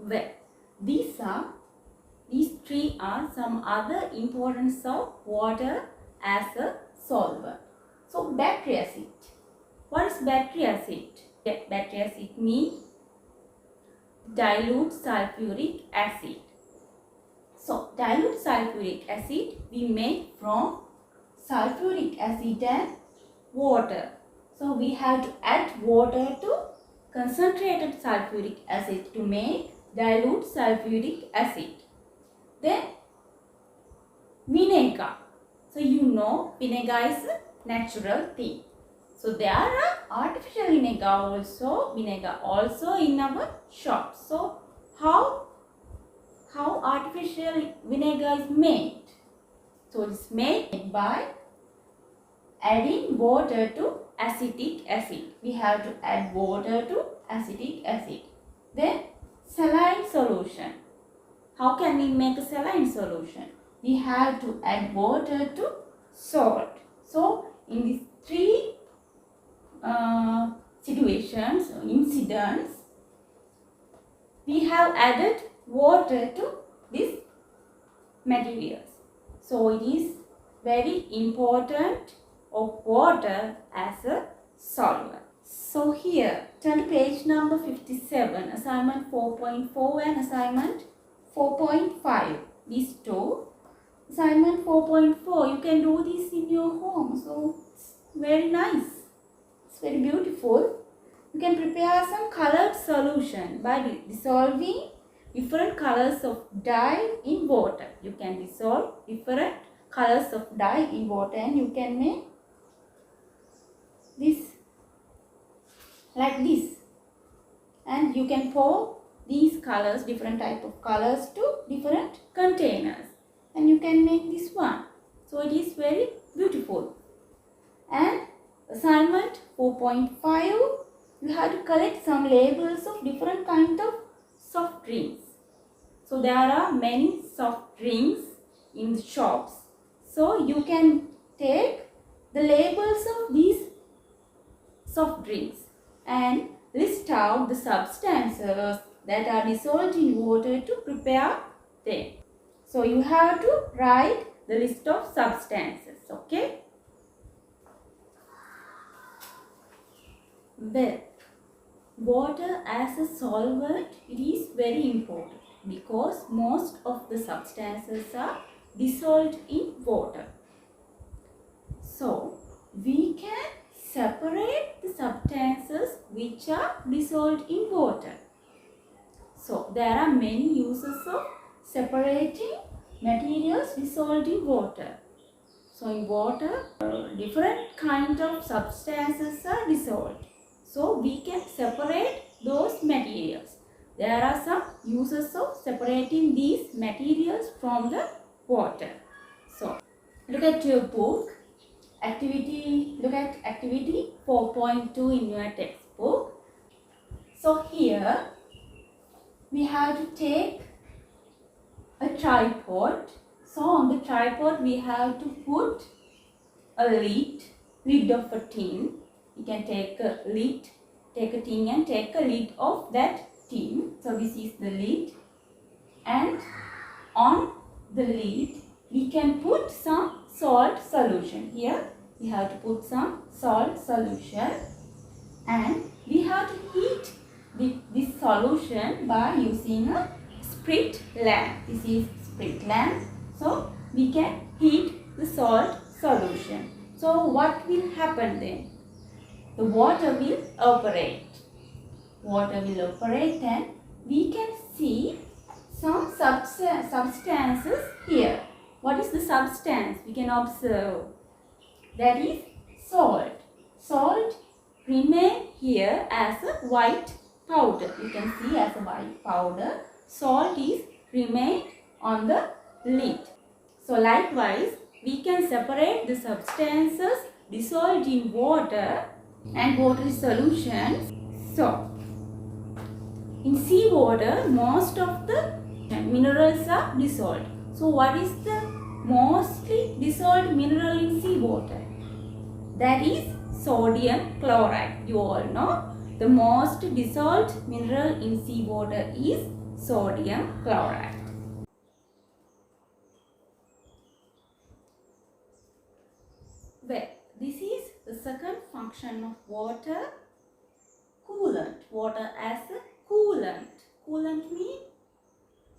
Well, these three are some other importance of water as a solvent. So battery acid. What is battery acid? Battery acid means dilute sulfuric acid. So dilute sulfuric acid we make from sulfuric acid and water. So we have to add water to concentrated sulfuric acid to make dilute sulfuric acid. Then vinegar. So you know vinegar is a natural thing. So there are artificial vinegar also in our shop. So how artificial vinegar is made? So it's made by adding water to acetic acid. We have to add water to acetic acid. Then saline solution. How can we make a saline solution? We have to add water to salt. So in these three incidents, we have added water to these materials. So it is very important of water as a solvent. So here, turn to page number 57, assignment 4.4 and assignment 4.5. These two. Assignment 4.4, you can do this in your home. So it's very nice. It's very beautiful. You can prepare some colored solution by dissolving different colors of dye in water. You can dissolve different colors of dye in water and you can make this like this. And you can pour these colors, different type of colors to different containers. And you can make this one. So it is very beautiful. And assignment 4.5, you have to collect some labels of different kind of soft drinks. So there are many soft drinks in the shops. So you can take the labels of these soft drinks and list out the substances that are dissolved in water to prepare them. So you have to write the list of substances, okay? Well, water as a solvent, it is very important because most of the substances are dissolved in water. So we can separate the substances which are dissolved in water. So there are many uses of separating materials dissolved in water. So in water, different kind of substances are dissolved. So we can separate those materials. There are some uses of separating these materials from the water. So look at your book. Look at activity 4.2 in your textbook. So here we have to take a tripod. So on the tripod we have to put a lid of a tin. You can take a tin and take a lid of that tin. So this is the lid, and on the lid we can put some salt solution. Here we have to put some salt solution and we have to heat this solution by using a sprit lamp. This is sprit lamp. So we can heat the salt solution. So what will happen then? The water will evaporate. Water will evaporate and we can see some substances here. What is the substance? We can observe. That is salt. Salt remain here as a white powder. You can see as a white powder. Salt is remain on the lid. So likewise, we can separate the substances dissolved in water and water solutions. So in seawater, most of the minerals are dissolved. So what is the mostly dissolved mineral in seawater? That is sodium chloride. You all know the most dissolved mineral in seawater is sodium chloride. Well, this is the second function of water, coolant. Water as a coolant. Coolant means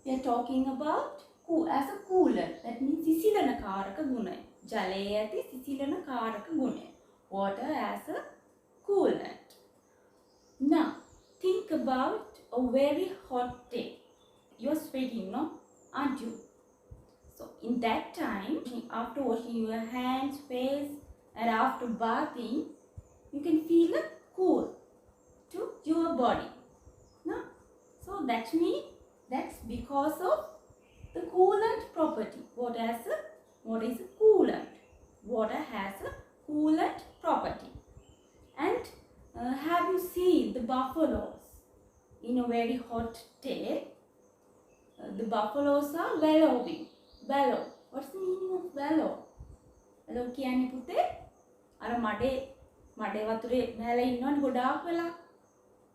we are talking about as a coolant. That means සිසිලන කාරක ගුණය. ජලයේ ඇති සිසිලන කාරක ගුණය. Water as a coolant. Now, think about a very hot day. You're sweating, no? Aren't you? So, in that time, after washing your hands, face, and after bathing, you can feel a cool to your body. No? So, that means that's because of the coolant property. Water is a coolant. Water has a coolant property. And have you seen the buffaloes in a very hot day? The buffaloes are bellowing. Bellow. What's the meaning of bellow? Bellow කියන්නේ පුතේ අර මඩේ වතුරේ බැලලා ඉන්නවනේ ගොඩාක් වෙලා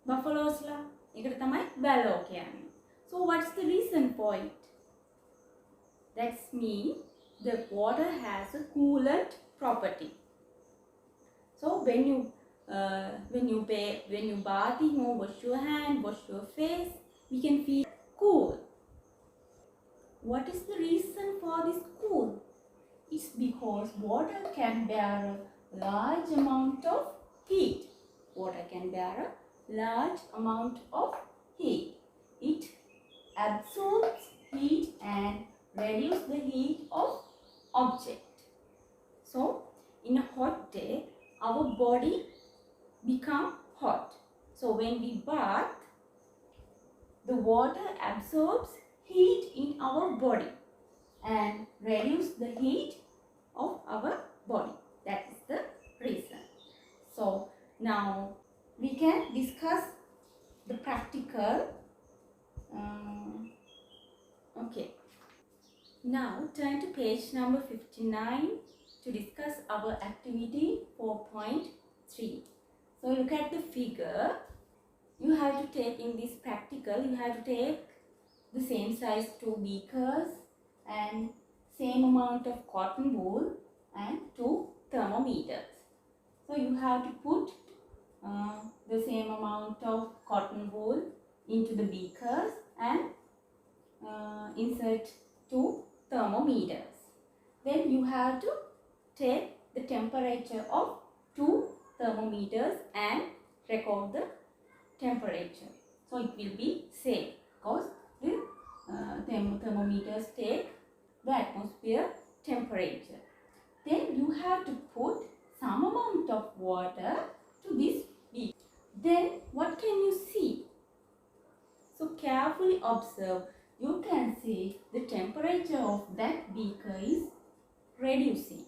buffaloesලා. ඒකට තමයි bellow කියන්නේ. So what's the reason for it? That means the water has a coolant property. So when you bathing or wash your hand, wash your face, we can feel cool. What is the reason for this cool? It's because water can bear a large amount of heat. Water can bear a large amount of heat. It absorbs heat and reduces the heat of object. So, in a hot day, our body become hot. So, when we bath, the water absorbs heat in our body and reduce the heat of our body. That is the reason. So now we can discuss the practical. Okay. Now turn to page number 59 to discuss our activity 4.3. So look at the figure. You have to take in this practical, you have to take the same size 2 beakers and same amount of cotton wool and 2 thermometers. So you have to put the same amount of cotton wool into the beakers and insert 2 thermometers. Then you have to take the temperature of 2 thermometers and record the temperature. So it will be safe because the thermometers take the atmosphere temperature. Then you have to put some amount of water to this beaker. Then what can you see? So carefully observe. You can see the temperature of that beaker is reducing.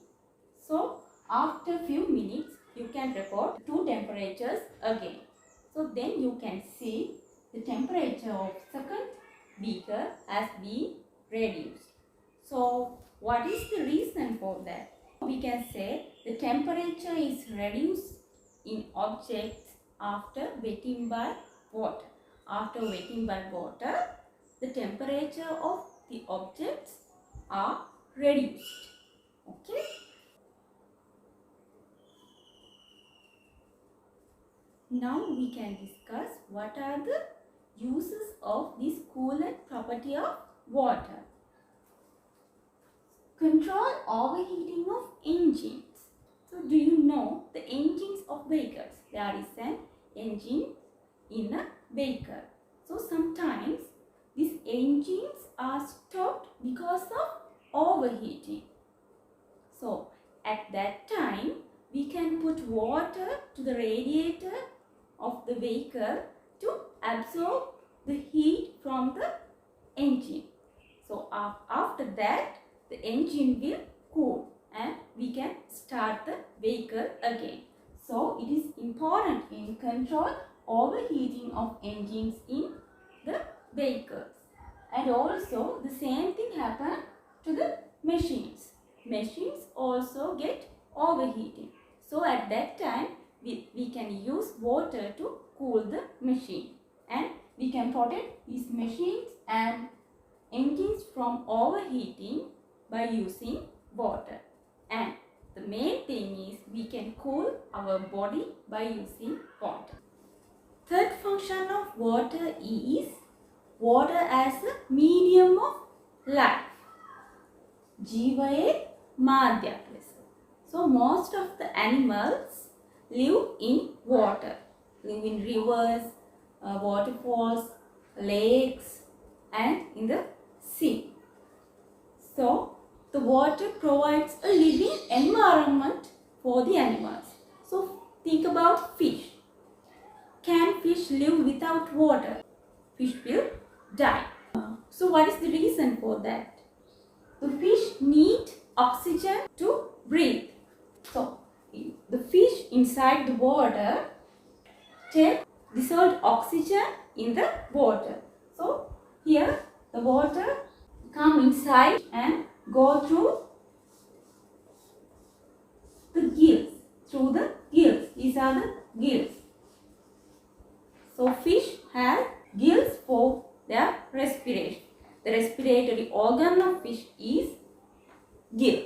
So after few minutes you can record 2 temperatures again. So then you can see the temperature of second beaker has been reduced. So what is the reason for that? We can say the temperature is reduced in objects after wetting by water. After wetting by water, the temperature of the objects are reduced. Okay? Now we can discuss what are the uses of this coolant property of water. Control overheating of engines. So do you know the engines of vehicles? There is an engine in a vehicle. So sometimes these engines are stopped because of overheating. So at that time we can put water to the radiator of the vehicle to absorb the heat from the engine. So after that the engine will cool and we can start the vehicle again. So it is important in control overheating of engines in the vehicles. And also the same thing happen to the machines. Machines also get overheating. So at that time we can use water to cool the machine and we can protect these machines and engines from overheating by using water. And the main thing is we can cool our body by using water. Third function of water is water as a medium of life. ජීවයේ මාධ්‍යයක් ලෙස. So most of the animals live in water, live in rivers, waterfalls, lakes and in the sea. So the water provides a living environment for the animals. So think about fish. Can fish live without water? Fish will die. So what is the reason for that? The fish need oxygen to breathe. So the fish inside the water take dissolved oxygen in the water. So here the water come inside and go through the gills. Through the gills. These are the gills. So fish have gills for their respiration. The respiratory organ of fish is gill.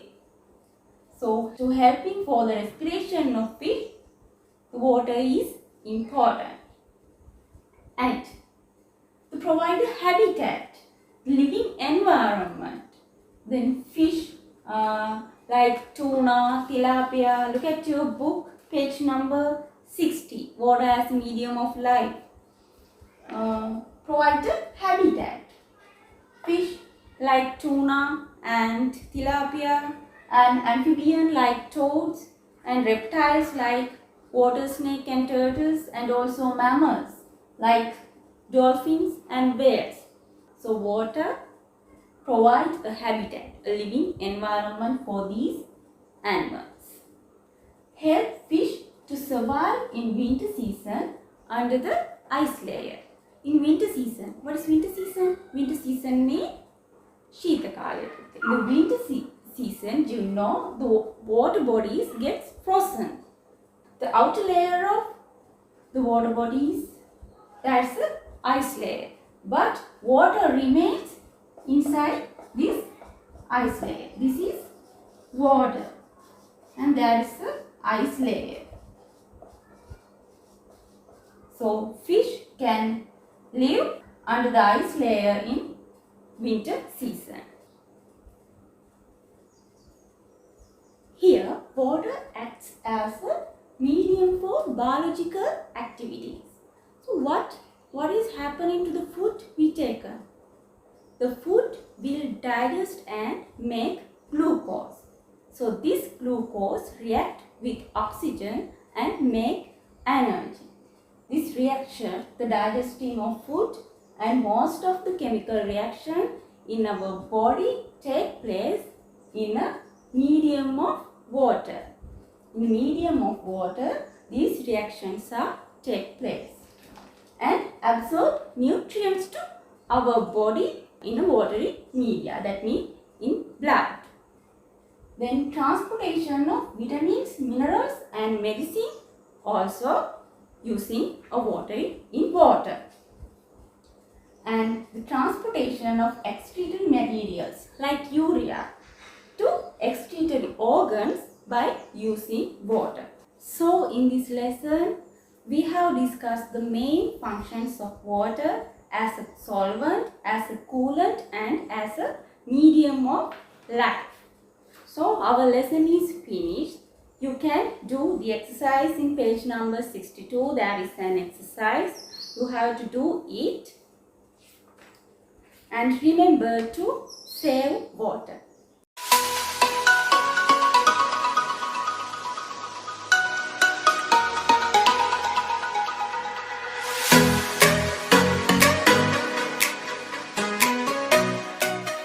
So to helping for the respiration of fish, the water is important. And to provide a habitat, living environment, then fish like tuna, tilapia, look at your book, page number 60, water as a medium of life, provide a habitat. Fish like tuna and tilapia, and amphibian like toads, and reptiles like water snake and turtles, and also mammals like dolphins and whales. So water provides a habitat, a living environment for these animals. Help fish to survive in winter season under the ice layer. In winter season, what is winter season? Winter season means ශීත කාලය. In the winter season, you know, the water bodies gets frozen. The outer layer of the water bodies, that's the ice layer. But water remains inside this ice layer. This is water and that is the ice layer. So fish can live under the ice layer in winter season. Here, water acts as a medium for biological activities. So what is happening to the food we take? The food will digest and make glucose. So this glucose react with oxygen and make energy. This reaction, the digesting of food and most of the chemical reaction in our body take place in a medium of water. In the medium of water, these reactions take place and absorb nutrients to our body in a watery media, that means in blood. Then transportation of vitamins, minerals and medicine also using a water in water. And the transportation of excretory materials like urea to excretory organs by using water. So in this lesson, we have discussed the main functions of water as a solvent, as a coolant and as a medium of life. So our lesson is finished. You can do the exercise in page number 62. There is an exercise. You have to do it. And remember to save water.